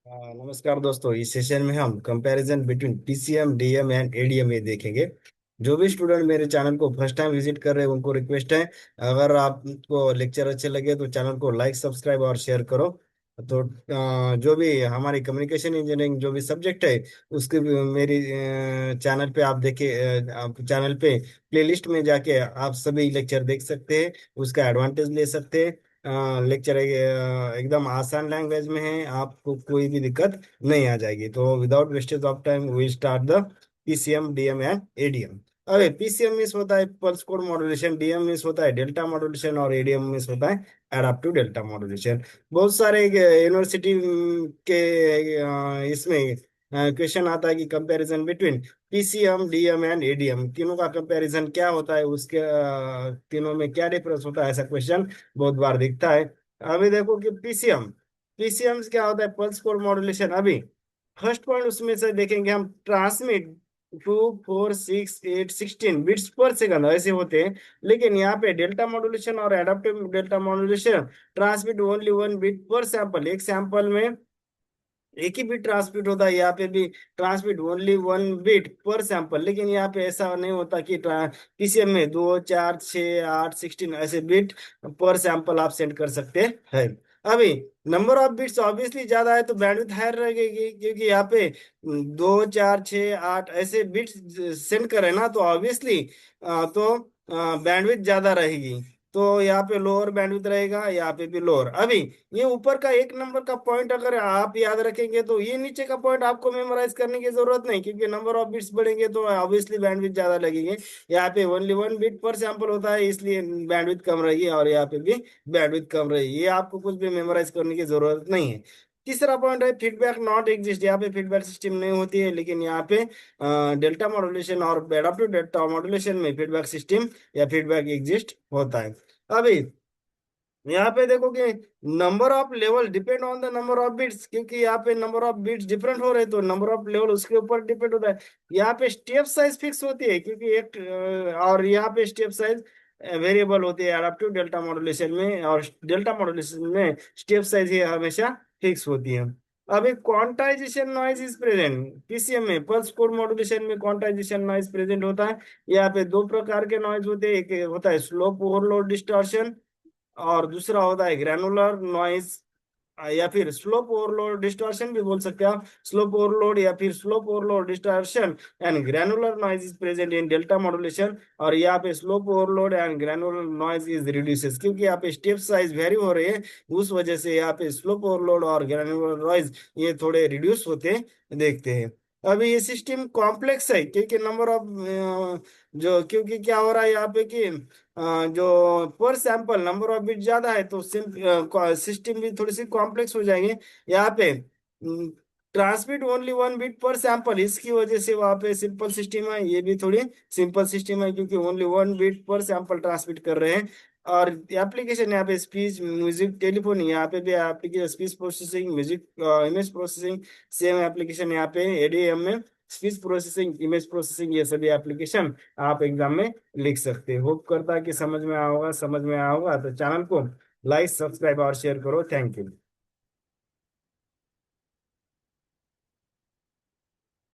नमस्कार दोस्तों। इस सेशन में हम comparison between PCM DM and ADM ये देखेंगे। जो भी स्टूडेंट मेरे चैनल को फर्स्ट टाइम विजिट कर रहे हैं उनको रिक्वेस्ट है, अगर आपको लेक्चर अच्छे लगे तो चैनल को लाइक सब्सक्राइब और शेयर करो। तो जो भी हमारी कम्युनिकेशन इंजीनियरिंग जो भी सब्जेक्ट है उसके मेरी चैनल पे आप देखे, आप चैनल पे प्लेलिस्ट में जाके आप सभी लेक्चर देख सकते हैं, उसका एडवांटेज ले सकते हैं। लेक्चर एकदम आसान लैंग्वेज में है, आपको कोई भी दिक्कत नहीं आ जाएगी। तो without wastage of time we start the PCM DM and ADM. अरे पीसीएम मिस होता है pulse code modulation, DM miss होता है डेल्टा मॉड्यूलेशन और एडीएम मिस होता है एडाप्टिव डेल्टा मॉड्यूलेशन। बहुत सारे यूनिवर्सिटी के इसमें क्वेश्चन आता है कि comparison between PCM DM and ADM, तीनों का कंपैरिजन क्या होता है, उसके तीनों में क्या डिफरेंस होता है, ऐसा क्वेश्चन बहुत बार दिखता है। अभी देखो कि पीसीएम पीसीएम क्या होता है, पल्स कोड मॉड्यूलेशन। अभी फर्स्ट पॉइंट उसमें से देखेंगे हम, ट्रांसमिट 2 4 6 8 16 बिट्स पर सेकंड ऐसे होते हैं। लेकिन यहाँ पे डेल्टा मॉड्यूलेशन और adaptive delta modulation transmit only 1 bit पर सैंपल, एक सैंपल में एक ही बिट ट्रांसमिट होता है। यहाँ पे भी ट्रांसमिट ओनली 1 बिट पर सैंपल, लेकिन यहाँ पे ऐसा नहीं होता कि पीसीएम में 2 4 6 8 16 ऐसे बिट पर सैंपल आप सेंड कर सकते हैं। अभी नंबर ऑफ बिट्स ऑब्वियसली ज्यादा है तो बैंडविड्थ हायर रहेगी, क्योंकि यहाँ पे 2 4 6 8 ऐसे बिट्स सेंड करें ना तो ऑब्वियसली तो बैंडविड्थ ज्यादा रहेगी। तो यहाँ पे लोअर बैंडविड्थ रहेगा, यहाँ पे भी लोअर। अभी ये ऊपर का एक नंबर का पॉइंट अगर आप याद रखेंगे तो ये नीचे का पॉइंट आपको मेमोराइज करने की जरूरत नहीं, क्योंकि नंबर ऑफ बिट्स बढ़ेंगे तो ऑब्वियसली बैंडविड्थ ज्यादा लगेगी। यहाँ पे ओनली 1 बिट पर सैंपल होता है, इसलिए बैंडविड्थ कम रहेगी, और यहाँ पे भी बैंडविड्थ कम रहेगी। ये आपको कुछ भी मेमोराइज करने की जरूरत नहीं है। तीसरा पॉइंट है फीडबैक नॉट एग्जिस्ट, यहाँ पे फीडबैक सिस्टम नहीं होती है, लेकिन यहाँ पे डेल्टा मॉड्यूलेशन और एडाप्टिव डेल्टा मॉड्यूलेशन में फीडबैक सिस्टम या फीडबैक एग्जिस्ट होता है। अभी यहाँ पे देखो कि number of level depend on the number of bits, क्योंकि यहाँ पे नंबर ऑफ बिट्स डिफरेंट हो रहे तो नंबर ऑफ लेवल उसके ऊपर डिपेंड होता है। यहाँ पे स्टेप साइज फिक्स होती है, क्योंकि एक और यहाँ पे स्टेप साइज वेरिएबल होती है एडाप्टिव डेल्टा मॉड्यूलेशन में, और डेल्टा मॉड्यूलेशन में स्टेप साइज ही हमेशा फिक्स होती है। अभी quantization noise is present PCM में, पल्स कोड मॉड्यूलेशन में क्वांटाइजेशन नॉइज प्रेजेंट होता है। यहाँ पे दो प्रकार के नॉइज होते हैं, एक होता है स्लोप ओवरलोड डिस्टॉर्शन और दूसरा होता है ग्रैनुलर नॉइज, या फिर स्लोप ओवरलोड डिस्टॉर्शन भी बोल सकते हैं आप। स्लोप ओवरलोड या फिर slope overload distortion and granular noise is present in delta modulation. और यहाँ पे slope overload and granular noise is reduces, क्योंकि यहाँ पे स्टेप साइज वेरी हो रहे हैं, उस वजह से यहाँ पे स्लोप ओवरलोड और ग्रैनुलर नॉइज ये थोड़े रिड्यूस होते देखते हैं। अभी ये सिस्टम कॉम्प्लेक्स है, क्योंकि नंबर ऑफ जो क्योंकि क्या हो रहा है यहाँ पे कि जो पर सैंपल नंबर ऑफ बिट ज्यादा है तो सिस्टम भी थोड़ी सी कॉम्प्लेक्स हो जाएंगे। यहाँ पे ट्रांसमिट ओनली 1 बिट पर सैंपल, इसकी वजह से वहाँ पे सिंपल सिस्टम है, ये भी थोड़ी सिंपल सिस्टम है, क्योंकि ओनली 1 बिट पर सैंपल ट्रांसमिट कर रहे हैं। और एप्लीकेशन यहाँ पे स्पीच म्यूजिक टेलीफोन, यहाँ पे भी application speech processing music image processing, same application यहाँ पे एडीएम में स्पीच प्रोसेसिंग इमेज प्रोसेसिंग, ये सभी एप्लीकेशन आप एग्जाम में लिख सकते हो। होप करता है कि समझ में आया होगा। समझ में आया होगा तो चैनल को लाइक सब्सक्राइब और शेयर करो। Thank you.